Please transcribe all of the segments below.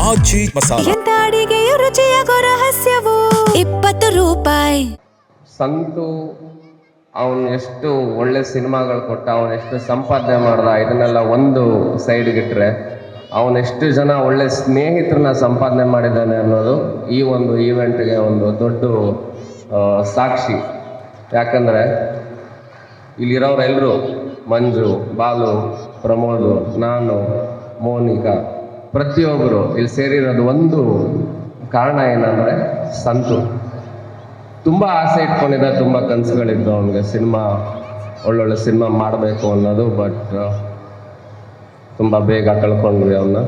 ಆಚಿ ಮಸಾಲ. ಎಂತ ಅಡಿಗೆಯ ರುಚಿಯಾಗೋ ರಹಸ್ಯವು 20 ರೂಪಾಯಿ. ಸಂತು ಅವನು ಎಷ್ಟು ಒಳ್ಳೆ ಸಿನಿಮಾಗಳು ಕೊಟ್ಟ, ಅವನು ಎಷ್ಟು ಸಂಪಾದನೆ ಮಾಡ್ದ, ಇದನ್ನೆಲ್ಲ ಒಂದು ಸೈಡ್ಗಿಟ್ರೆ ಅವನೆಷ್ಟು ಜನ ಒಳ್ಳೆ ಸ್ನೇಹಿತರನ್ನ ಸಂಪಾದನೆ ಮಾಡಿದ್ದಾನೆ ಅನ್ನೋದು ಈ ಒಂದು ಈವೆಂಟ್ಗೆ ಒಂದು ದೊಡ್ಡ ಸಾಕ್ಷಿ. ಯಾಕಂದರೆ ಇಲ್ಲಿರೋರೆಲ್ಲರೂ ಮಂಜು, ಬಾಲು, ಪ್ರಮೋದು, ನಾನು, ಮೋನಿಕಾ, ಪ್ರತಿಯೊಬ್ಬರು ಇಲ್ಲಿ ಸೇರಿರೋದು ಒಂದು ಕಾರಣ ಏನಂದರೆ ಸಂತು ತುಂಬ ಆಸೆ ಇಟ್ಕೊಂಡಿದ್ದ, ತುಂಬ ಕನಸುಗಳಿದ್ದು ಅವನಿಗೆ ಒಳ್ಳೊಳ್ಳೆ ಸಿನಿಮಾ ಮಾಡಬೇಕು ಅನ್ನೋದು. ಬಟ್ ತುಂಬ ಬೇಗ ಕಳ್ಕೊಂಡ್ವಿ ಅವನ್ನ.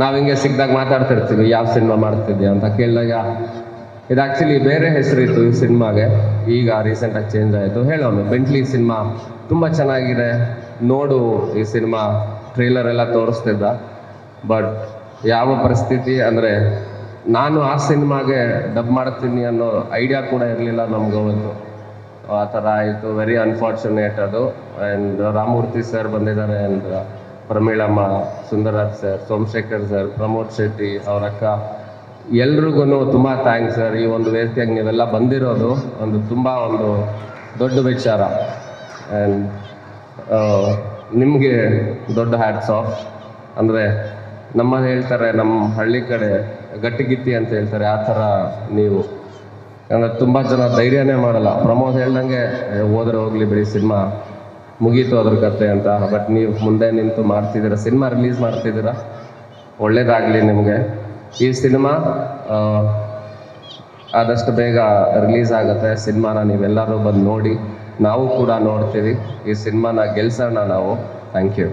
ನಾವು ಹಿಂಗೆ ಸಿಕ್ಕಿದಾಗ ಮಾತಾಡ್ತಿರ್ತೀವಿ, ಯಾವ ಸಿನಿಮಾ ಮಾಡ್ತಿದ್ಯಾ ಅಂತ ಕೇಳಿದಾಗ ಇದು ಆ್ಯಕ್ಚುಲಿ ಬೇರೆ ಹೆಸರಿತ್ತು ಈ ಸಿನಿಮಾಗೆ, ಈಗ ರೀಸೆಂಟಾಗಿ ಚೇಂಜ್ ಆಯಿತು. ಹೇಳೋನು ಬೆಂಟ್ಲಿ ಸಿನಿಮಾ ತುಂಬ ಚೆನ್ನಾಗಿದೆ, ನೋಡು ಈ ಸಿನಿಮಾ, ಟ್ರೇಲರ್ ಎಲ್ಲ ತೋರಿಸ್ತಿದ್ದ. ಬಟ್ ಯಾವ ಪರಿಸ್ಥಿತಿ ಅಂದರೆ ನಾನು ಆ ಸಿನಿಮಾಗೆ ಡಬ್ ಮಾಡ್ತೀನಿ ಅನ್ನೋ ಐಡಿಯಾ ಕೂಡ ಇರಲಿಲ್ಲ ನಮ್ಗೆ ಅವತ್ತು. ಆ ಥರ ಆಯಿತು. ವೆರಿ ಅನ್ಫಾರ್ಚುನೇಟ್ ಅದು. ಆ್ಯಂಡ್ ರಾಮಮೂರ್ತಿ ಸರ್ ಬಂದಿದ್ದಾರೆ, and Pramilamma, Sundaraj sir, Somashekar sir, Pramod Shetty, ಅವ್ರ ಅಕ್ಕ, ಎಲ್ರಿಗೂ ತುಂಬ ಥ್ಯಾಂಕ್ಸ್ ಸರ್. ಈ ಒಂದು ವೇದಿಕೆಗೆ ನೀವೆಲ್ಲ ಬಂದಿರೋದು ತುಂಬ ದೊಡ್ಡ ವಿಚಾರ. ಆ್ಯಂಡ್ ನಿಮಗೆ ದೊಡ್ಡ ಹ್ಯಾಟ್ಸ್ ಆಫ್. ಅಂದರೆ ಹೇಳ್ತಾರೆ ನಮ್ಮ ಹಳ್ಳಿ ಕಡೆ ಗಟ್ಟಿಗಿತ್ತಿ ಅಂತ ಹೇಳ್ತಾರೆ, ಆ ಥರ ನೀವು. ಅಂದರೆ ತುಂಬ ಜನ ಧೈರ್ಯನೇ ಮಾಡಲ್ಲ. ಪ್ರಮೋದ್ ಹೇಳ್ದಂಗೆ ಹೋದ್ರೆ ಹೋಗಲಿ ಬಿಡಿ, ಸಿನಿಮಾ ಮುಗೀತು ಅದ್ರ ಕತೆ ಅಂತ. ಬಟ್ ನೀವು ಮುಂದೆ ನಿಂತು ಮಾಡ್ತಿದ್ದೀರ, ಸಿನಿಮಾ ರಿಲೀಸ್ ಮಾಡ್ತಿದ್ದೀರ, ಒಳ್ಳೇದಾಗಲಿ ನಿಮಗೆ. ಈ ಸಿನಿಮಾ ಆದಷ್ಟು ಬೇಗ ರಿಲೀಸ್ ಆಗುತ್ತೆ. ಸಿನಿಮಾನ ನೀವೆಲ್ಲರೂ ಬಂದು ನೋಡಿ, ನಾವು ಕೂಡ ನೋಡ್ತೀವಿ. ಈ ಸಿನಿಮಾನ ಗೆಲ್ಸೋಣ ನಾವು. Thank you.